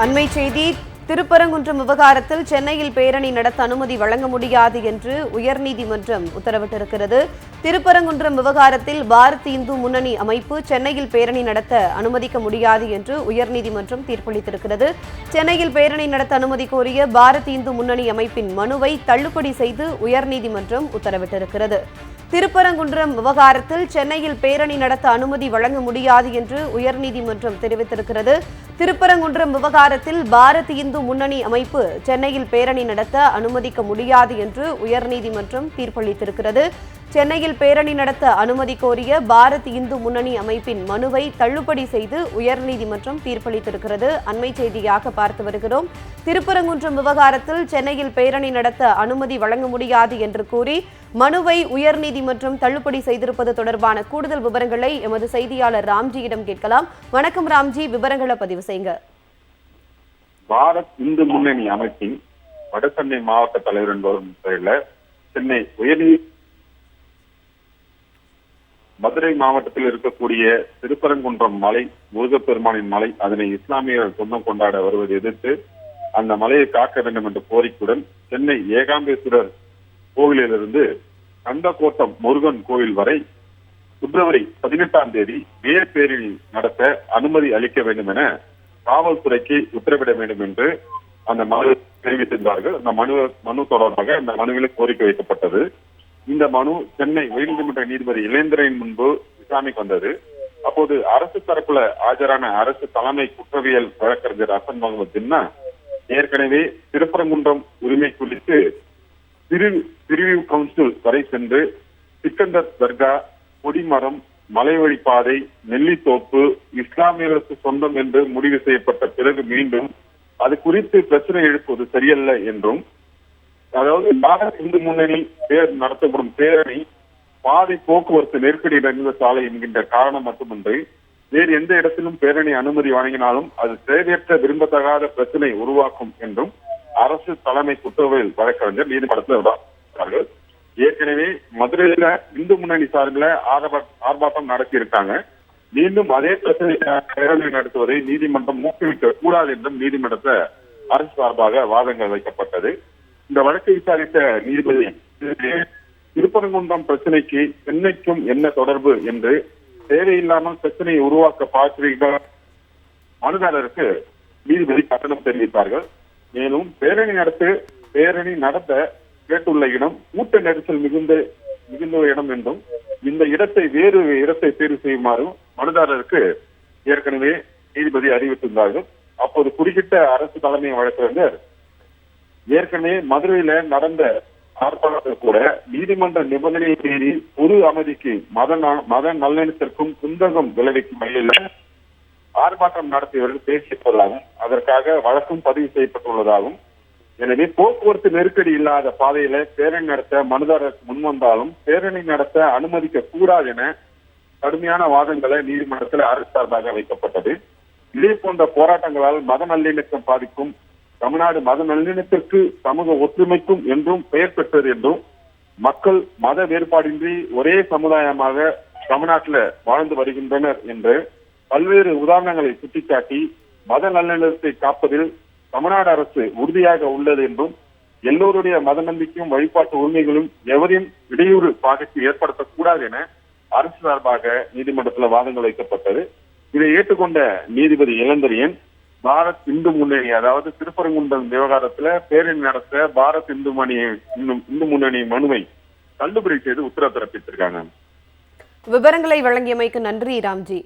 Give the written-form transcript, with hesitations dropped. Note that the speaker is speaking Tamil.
அண்மை செய்தி. திருப்பரங்குன்றம் விவகாரத்தில் சென்னையில் பேரணி நடத்த அனுமதி வழங்க முடியாது என்று உயர்நீதிமன்றம் உத்தரவிட்டிருக்கிறது. திருப்பரங்குன்றம் விவகாரத்தில் பாரத் இந்து முன்னணி அமைப்பு சென்னையில் பேரணி நடத்த அனுமதிக்க முடியாது என்று உயர்நீதிமன்றம் தீர்ப்பளித்திருக்கிறது. சென்னையில் பேரணி நடத்த அனுமதி கோரிய பாரத் இந்து முன்னணி அமைப்பின் மனுவை தள்ளுபடி செய்து உயர்நீதிமன்றம் உத்தரவிட்டிருக்கிறது. திருப்பரங்குன்றம் விவகாரத்தில் சென்னையில் பேரணி நடத்த அனுமதி வழங்க முடியாது என்று உயர்நீதிமன்றம் தெரிவித்திருக்கிறது. திருப்பரங்குன்றம் விவகாரத்தில் பாரத் இந்து முன்னணி அமைப்பு சென்னையில் பேரணி நடத்த அனுமதிக்க முடியாது என்று உயர்நீதிமன்றம் தீர்ப்பளித்திருக்கிறது. சென்னையில் பேரணி நடத்த அனுமதி கோரிய பாரத் இந்து முன்னணி அமைப்பின் மனுவை தள்ளுபடி செய்து உயர்நீதிமன்றம் தீர்ப்பளித்திருக்கிறது. அண்மை செய்தியாக பார்த்து வருகிறோம். திருப்பரங்குன்றம் விவகாரத்தில் சென்னையில் பேரணி நடத்த அனுமதி வழங்க முடியாது என்று கூறி மனுவை உயர்நீதிமன்றம் தள்ளுபடி செய்திருப்பது தொடர்பான கூடுதல் விவரங்களை எமது செய்தியாளர் ராம்ஜியிடம் கேட்கலாம். வணக்கம் ராம்ஜி, விவரங்களை பதிவு செய்யுங்க. பாரத் இந்து முன்னணி அமைப்பின் வடசென்னை மாவட்ட தலைவர் என்பவரும் பெயரில் சென்னை மதுரை மாவட்டத்தில் இருக்கக்கூடிய திருப்பரங்குன்றம் மலை, முருகப்பெருமானின் மலை, அதனை இஸ்லாமியர்கள் சொந்தம் கொண்டாட வருவதை எதிர்த்து அந்த மலையை காக்க வேண்டும் என்ற கோரிக்கையுடன் சென்னை ஏகாம்பேஸ்வரர் கோவிலிலிருந்து கந்தக்கோட்டம் முருகன் கோவில் வரை பிப்ரவரி 18ஆம் தேதி வேர் பேரணி நடத்த அனுமதி அளிக்க வேண்டும் என காவல்துறைக்கு உத்தரவிட வேண்டும் என்று அந்த மனு தெரிவித்திருந்தார்கள். அந்த மனு தொடர்பாக அந்த மனுவில் கோரிக்கை வைக்கப்பட்டது. இந்த மனு சென்னை உயர்நீதிமன்ற நீதிபதி இளந்திரன் முன்பு விசாரணைக்கு வந்தது. அப்போது அரசு தரப்புல ஆஜரான அரசு தலைமை குற்றவியல் வழக்கறிஞர் ஹசன் முகமது ஜின்னா ஏற்கனவே திருப்பரங்குன்றம் உரிமை குறித்து பிரிவு கவுன்சில் வரை சென்று சிக்கந்தர் தர்கா, கொடிமரம், மலைவழிப்பாதை, நெல்லித்தோப்பு இஸ்லாமியர்களுக்கு சொந்தம் என்று முடிவு செய்யப்பட்ட பிறகு மீண்டும் அது குறித்து பிரச்சனை எழுப்புவது சரியல்ல என்றும், அதாவது பாரத் இந்து முன்னணி நடத்தப்படும் பேரணி பாதை போக்குவரத்து நெருக்கடி நிறைந்த சாலை என்கின்ற காரணம் மட்டுமின்றி வேறு எந்த இடத்திலும் பேரணி அனுமதி வழங்கினாலும் அது தேவையற்ற விரும்பத்தகாத பிரச்சனை உருவாக்கும் என்றும் அரசு தலைமை குற்றவியல் வழக்கறிஞர் நீதிமன்றத்தில் விடார்கள். ஏற்கனவே மதுரையில இந்து முன்னணி சார்பில் ஆர்ப்பாட்டம் நடத்தி இருக்காங்க. மீண்டும் அதே பிரச்சனை பேரணி நடத்துவதை நீதிமன்றம் ஊக்குவிக்க கூடாது என்றும் நீதிமன்றத்தை அரசு சார்பாக வாதங்கள் வைக்கப்பட்டது. இந்த வழக்கை விசாரித்த நீதிபதி திருப்பரங்குன்றம் பிரச்சனைக்கு சென்னைக்கும் என்ன தொடர்பு என்று தேவையில்லாமல் பிரச்சனையை உருவாக்க பார்க்கிறீர்கள் மனுதாரருக்கு நீதிபதி கட்டணம் தெரிவித்தார்கள். மேலும் பேரணி நடத்த கேட்டுள்ள இடம் கூட்ட நெரிசல் மிகுந்த இடம் என்றும் இந்த இடத்தை வேறு இடத்தை தேர்வு செய்யுமாறும் மனுதாரருக்கு ஏற்கனவே நீதிபதி அறிவித்திருந்தார்கள். அப்போது குறுக்கிட்ட அரசு தலைமை வழக்கறிஞர் ஏற்கனவே மதுரையில நடந்த ஆர்ப்பாட்டத்தில் கூட நீதிமன்ற நிபந்தனையை மீறி பொது அமைதிக்கு மத நல்லெண்ணத்திற்கும் குந்தகம் விளைவிக்கும் வகையில் ஆர்ப்பாட்டம் நடத்தியவர்கள் பேசியிருப்பதாகவும் அதற்காக வழக்கும் பதிவு செய்யப்பட்டுள்ளதாகவும், எனவே போக்குவரத்து நெருக்கடி இல்லாத பாதையில பேரணி நடத்த மனுதாரர் முன்வந்தாலும் பேரணி நடத்த அனுமதிக்க கூடாது என கடுமையான வாதங்களை நீதிமன்றத்தில் அரசு சார்பாக வைக்கப்பட்டது. இதே போன்ற போராட்டங்களால் மத நல்லிணக்கம் பாதிக்கும், தமிழ்நாடு மத நல்லிணத்திற்கு சமூக ஒற்றுமைக்கும் என்றும் பெயர் பெற்றது என்றும், மக்கள் மத வேறுபாடின்றி ஒரே சமுதாயமாக தமிழ்நாட்டில் வாழ்ந்து வருகின்றனர் என்று பல்வேறு உதாரணங்களை சுட்டிக்காட்டி மத நல்லிணக்கத்தை காப்பதில் தமிழ்நாடு அரசு உறுதியாக உள்ளது என்றும், எல்லோருடைய மத நம்பிக்கையும் வழிபாட்டு உரிமைகளும் எவரையும் இடையூறு பாதிப்பு ஏற்படுத்தக்கூடாது என அரசு சார்பாக நீதிமன்றத்தில் வாதங்கள் வைக்கப்பட்டது. இதை ஏற்றுக்கொண்ட நீதிபதி இளந்திரன் பாரத் இந்து முன்னணி, அதாவது திருப்பரங்குன்றம் விவகாரத்துல பேரணி நடத்த பாரத் இந்து முன்னணி மனுவை தள்ளுபடி செய்து உத்தரவு பிறப்பித்திருக்காங்க. விவரங்களை வழங்கியமைக்கு நன்றி ராம்ஜி.